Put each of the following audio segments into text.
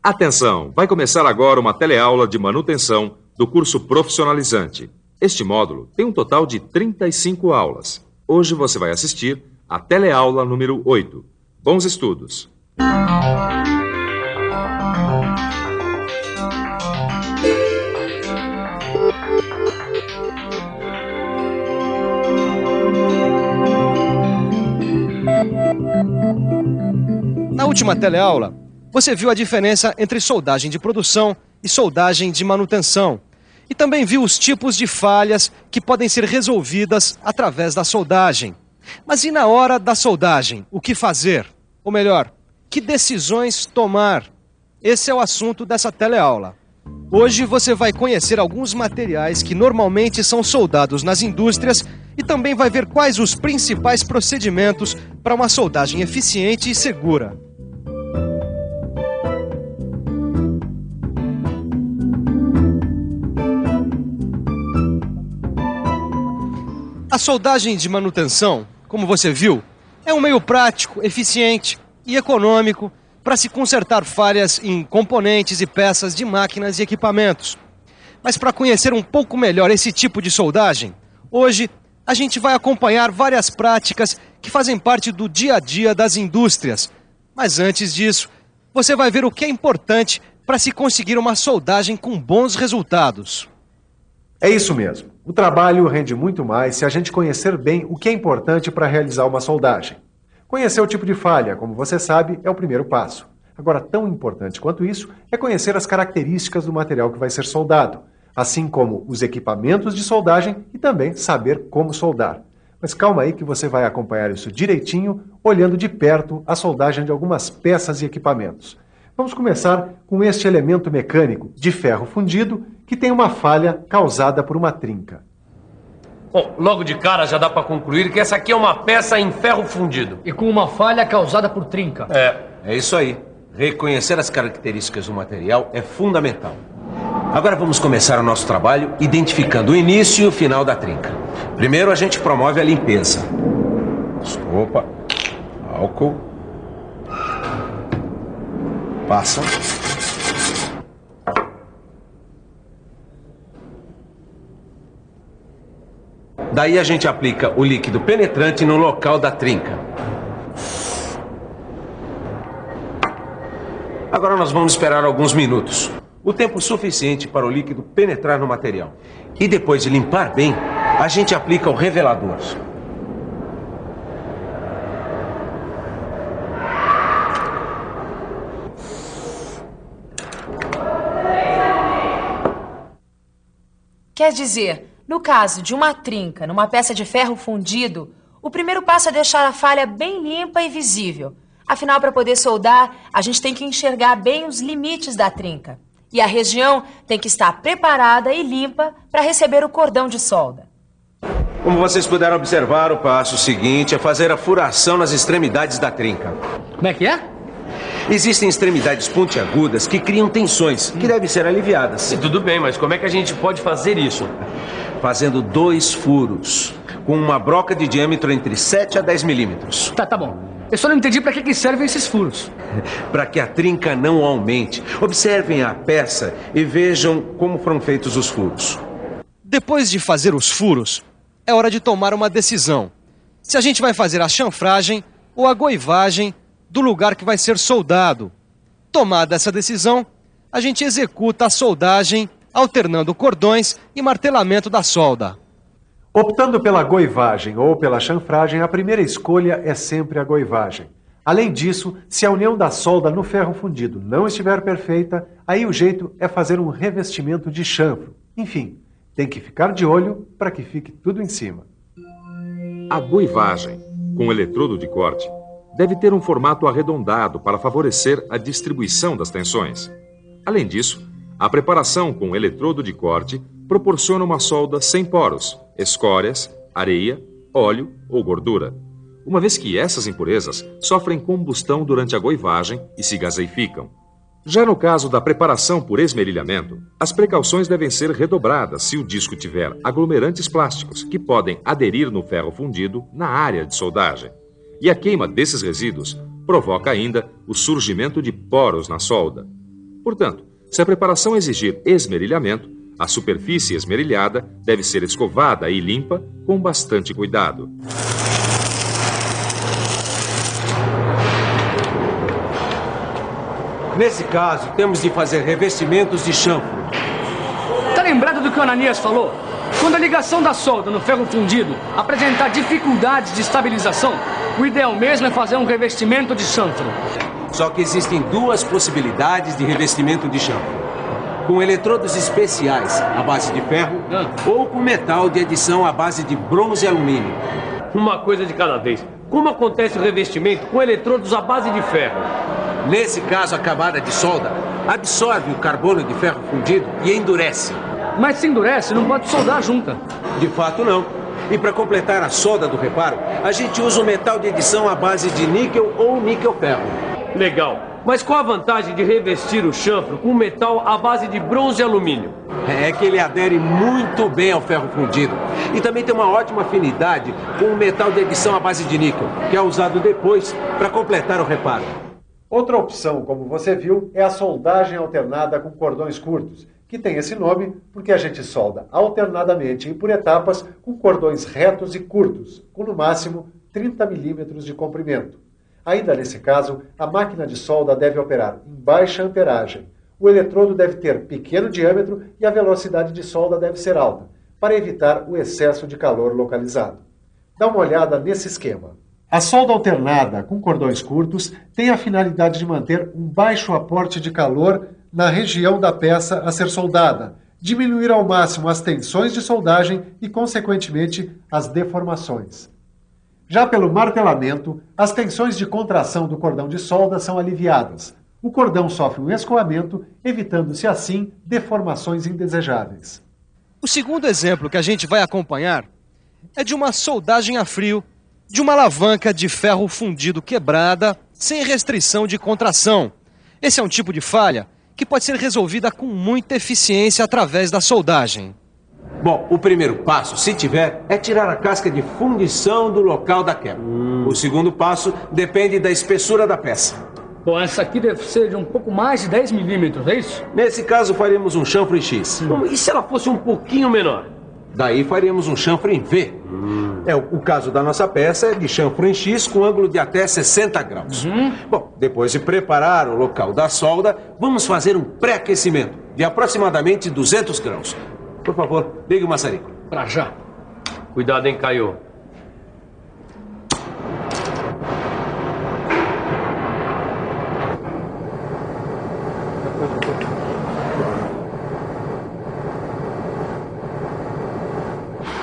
Atenção! Vai começar agora uma teleaula de manutenção do curso profissionalizante. Este módulo tem um total de 35 aulas. Hoje você vai assistir a teleaula número 8. Bons estudos! Na última teleaula, você viu a diferença entre soldagem de produção e soldagem de manutenção. E também viu os tipos de falhas que podem ser resolvidas através da soldagem. Mas e na hora da soldagem, o que fazer? Ou melhor, que decisões tomar? Esse é o assunto dessa teleaula. Hoje você vai conhecer alguns materiais que normalmente são soldados nas indústrias e também vai ver quais os principais procedimentos para uma soldagem eficiente e segura. A soldagem de manutenção, como você viu, é um meio prático, eficiente e econômico para se consertar falhas em componentes e peças de máquinas e equipamentos. Mas para conhecer um pouco melhor esse tipo de soldagem, hoje a gente vai acompanhar várias práticas que fazem parte do dia a dia das indústrias. Mas antes disso, você vai ver o que é importante para se conseguir uma soldagem com bons resultados. É isso mesmo. O trabalho rende muito mais se a gente conhecer bem o que é importante para realizar uma soldagem. Conhecer o tipo de falha, como você sabe, é o primeiro passo. Agora, tão importante quanto isso é conhecer as características do material que vai ser soldado, assim como os equipamentos de soldagem e também saber como soldar. Mas calma aí que você vai acompanhar isso direitinho, olhando de perto a soldagem de algumas peças e equipamentos. Vamos começar com este elemento mecânico de ferro fundido que tem uma falha causada por uma trinca. Bom, logo de cara já dá para concluir que essa aqui é uma peça em ferro fundido. E com uma falha causada por trinca. É isso aí. Reconhecer as características do material é fundamental. Agora vamos começar o nosso trabalho identificando o início e o final da trinca. Primeiro a gente promove a limpeza. Estopa, álcool, passa. Daí a gente aplica o líquido penetrante no local da trinca. Agora nós vamos esperar alguns minutos. O tempo suficiente para o líquido penetrar no material. E depois de limpar bem, a gente aplica o revelador. Quer dizer, no caso de uma trinca numa peça de ferro fundido, o primeiro passo é deixar a falha bem limpa e visível. Afinal, para poder soldar, a gente tem que enxergar bem os limites da trinca. E a região tem que estar preparada e limpa para receber o cordão de solda. Como vocês puderam observar, o passo seguinte é fazer a furação nas extremidades da trinca. Como é que é? Existem extremidades pontiagudas que criam tensões que devem ser aliviadas. E tudo bem, mas como é que a gente pode fazer isso? Fazendo 2 furos, com uma broca de diâmetro entre 7 a 10 milímetros. Tá bom. Eu só não entendi para que servem esses furos. Para que a trinca não aumente. Observem a peça e vejam como foram feitos os furos. Depois de fazer os furos, é hora de tomar uma decisão. Se a gente vai fazer a chanfragem ou a goivagem do lugar que vai ser soldado. Tomada essa decisão, a gente executa a soldagem alternando cordões e martelamento da solda. Optando pela goivagem ou pela chanfragem, a primeira escolha é sempre a goivagem. Além disso, se a união da solda no ferro fundido não estiver perfeita, aí o jeito é fazer um revestimento de chanfro. Enfim, tem que ficar de olho para que fique tudo em cima. A goivagem, com eletrodo de corte, deve ter um formato arredondado para favorecer a distribuição das tensões. Além disso, a preparação com eletrodo de corte proporciona uma solda sem poros, escórias, areia, óleo ou gordura, uma vez que essas impurezas sofrem combustão durante a goivagem e se gaseificam. Já no caso da preparação por esmerilhamento, as precauções devem ser redobradas se o disco tiver aglomerantes plásticos que podem aderir no ferro fundido na área de soldagem. E a queima desses resíduos provoca ainda o surgimento de poros na solda. Portanto, se a preparação exigir esmerilhamento, a superfície esmerilhada deve ser escovada e limpa com bastante cuidado. Nesse caso, temos de fazer revestimentos de chanfro. Tá lembrado do que o Ananias falou? Quando a ligação da solda no ferro fundido apresentar dificuldades de estabilização, o ideal mesmo é fazer um revestimento de chanfro. Só que existem duas possibilidades de revestimento de chanfro. Com eletrodos especiais à base de ferro ou com metal de adição à base de bronze e alumínio. Uma coisa de cada vez. Como acontece o revestimento com eletrodos à base de ferro? Nesse caso, a camada de solda absorve o carbono de ferro fundido e endurece. Mas se endurece, não pode soldar junta. De fato, não. E para completar a solda do reparo, a gente usa um metal de adição à base de níquel ou níquel-ferro. Legal. Mas qual a vantagem de revestir o chanfro com metal à base de bronze e alumínio? É que ele adere muito bem ao ferro fundido. E também tem uma ótima afinidade com o metal de adição à base de níquel, que é usado depois para completar o reparo. Outra opção, como você viu, é a soldagem alternada com cordões curtos, que tem esse nome porque a gente solda alternadamente e por etapas com cordões retos e curtos, com no máximo 30 milímetros de comprimento. Ainda nesse caso, a máquina de solda deve operar em baixa amperagem. O eletrodo deve ter pequeno diâmetro e a velocidade de solda deve ser alta, para evitar o excesso de calor localizado. Dá uma olhada nesse esquema. A solda alternada com cordões curtos tem a finalidade de manter um baixo aporte de calor na região da peça a ser soldada, diminuir ao máximo as tensões de soldagem e, consequentemente, as deformações. Já pelo martelamento, as tensões de contração do cordão de solda são aliviadas. O cordão sofre um escoamento, evitando-se assim deformações indesejáveis. O segundo exemplo que a gente vai acompanhar é de uma soldagem a frio de uma alavanca de ferro fundido quebrada sem restrição de contração. Esse é um tipo de falha que pode ser resolvida com muita eficiência através da soldagem. Bom, o primeiro passo, se tiver, é tirar a casca de fundição do local da quebra. O segundo passo depende da espessura da peça. Bom, essa aqui deve ser de um pouco mais de 10 milímetros, é isso? Nesse caso, faremos um chanfro em X. E se ela fosse um pouquinho menor? Daí faremos um chanfro em V. O caso da nossa peça é de chanfro em X com ângulo de até 60 graus. Bom, depois de preparar o local da solda, vamos fazer um pré-aquecimento de aproximadamente 200 graus. Por favor, ligue o maçarico. Pra já. Cuidado, hein, Caio?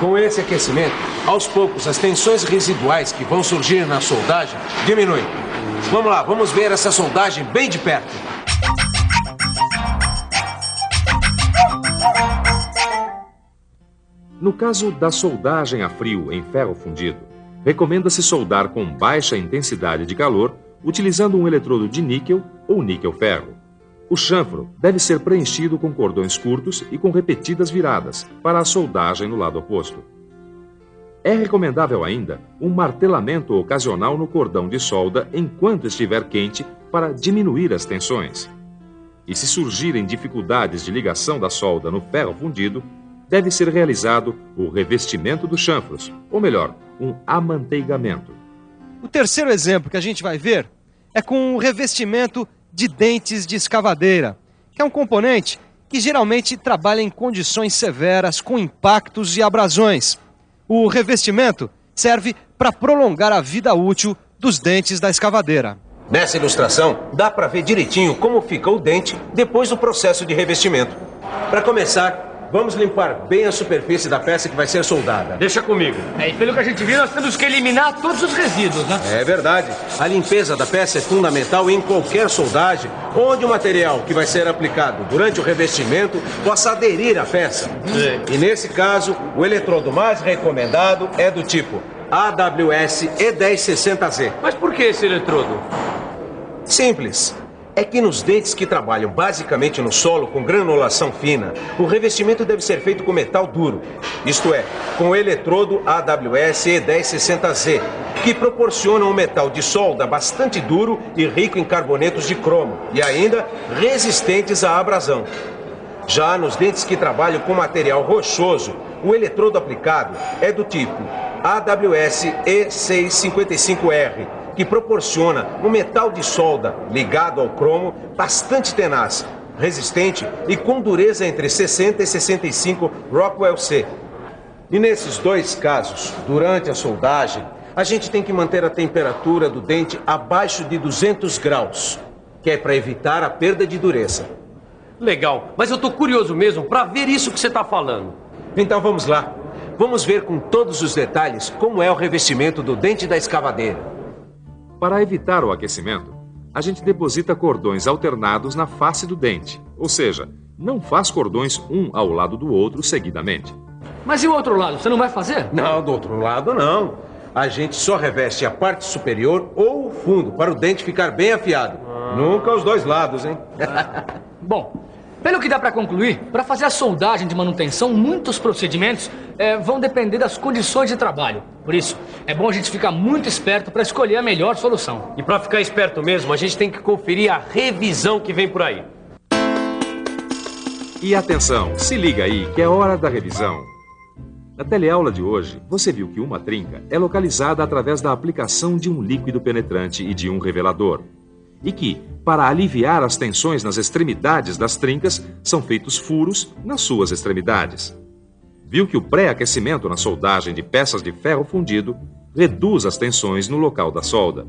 Com esse aquecimento, aos poucos, as tensões residuais que vão surgir na soldagem diminuem. Vamos lá, vamos ver essa soldagem bem de perto. No caso da soldagem a frio em ferro fundido, recomenda-se soldar com baixa intensidade de calor, utilizando um eletrodo de níquel ou níquel-ferro. O chanfro deve ser preenchido com cordões curtos e com repetidas viradas para a soldagem no lado oposto. É recomendável ainda um martelamento ocasional no cordão de solda enquanto estiver quente para diminuir as tensões. E se surgirem dificuldades de ligação da solda no ferro fundido, deve ser realizado o revestimento dos chanfros, ou melhor, um amanteigamento. O terceiro exemplo que a gente vai ver é com o revestimento de dentes de escavadeira, que é um componente que geralmente trabalha em condições severas, com impactos e abrasões. O revestimento serve para prolongar a vida útil dos dentes da escavadeira. Nessa ilustração, dá para ver direitinho como fica o dente depois do processo de revestimento. Para começar, vamos limpar bem a superfície da peça que vai ser soldada. Deixa comigo. E pelo que a gente viu, nós temos que eliminar todos os resíduos, né? É verdade. A limpeza da peça é fundamental em qualquer soldagem, onde o material que vai ser aplicado durante o revestimento possa aderir à peça. E nesse caso, o eletrodo mais recomendado é do tipo AWS E1060Z. Mas por que esse eletrodo? Simples. É que nos dentes que trabalham basicamente no solo com granulação fina, o revestimento deve ser feito com metal duro. Isto é, com o eletrodo AWS E1060Z, que proporcionam um metal de solda bastante duro e rico em carbonetos de cromo e ainda resistentes à abrasão. Já nos dentes que trabalham com material rochoso, o eletrodo aplicado é do tipo AWS E655R, que proporciona um metal de solda ligado ao cromo bastante tenaz, resistente e com dureza entre 60 e 65 Rockwell C. E nesses dois casos, durante a soldagem, a gente tem que manter a temperatura do dente abaixo de 200 graus, que é para evitar a perda de dureza. Legal, mas eu tô curioso mesmo pra ver isso que você tá falando. Então vamos lá. Vamos ver com todos os detalhes como é o revestimento do dente da escavadeira. Para evitar o aquecimento, a gente deposita cordões alternados na face do dente, ou seja, não faz cordões um ao lado do outro seguidamente. Mas e o outro lado, você não vai fazer? Não, do outro lado não. A gente só reveste a parte superior ou o fundo para o dente ficar bem afiado. Nunca os dois lados, hein? Bom, pelo que dá para concluir, para fazer a soldagem de manutenção, muitos procedimentos vão depender das condições de trabalho. Por isso, é bom a gente ficar muito esperto para escolher a melhor solução. E pra ficar esperto mesmo, a gente tem que conferir a revisão que vem por aí. E atenção, se liga aí que é hora da revisão. Na teleaula de hoje, você viu que uma trinca é localizada através da aplicação de um líquido penetrante e de um revelador. E que, para aliviar as tensões nas extremidades das trincas, são feitos furos nas suas extremidades. Viu que o pré-aquecimento na soldagem de peças de ferro fundido reduz as tensões no local da solda.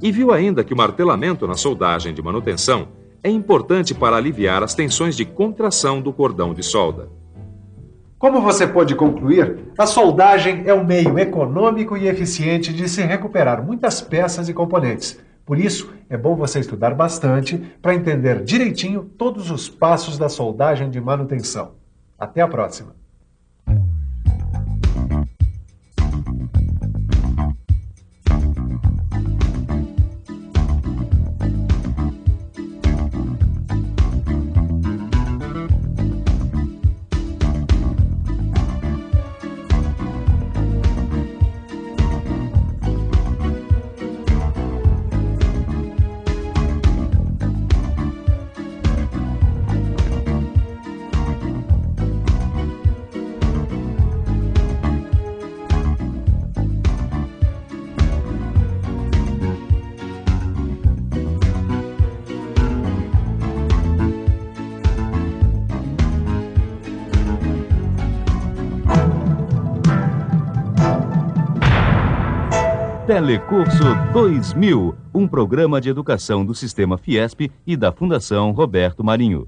E viu ainda que o martelamento na soldagem de manutenção é importante para aliviar as tensões de contração do cordão de solda. Como você pôde concluir, a soldagem é um meio econômico e eficiente de se recuperar muitas peças e componentes. Por isso, é bom você estudar bastante para entender direitinho todos os passos da soldagem de manutenção. Até a próxima! Telecurso 2000, um programa de educação do Sistema Fiesp e da Fundação Roberto Marinho.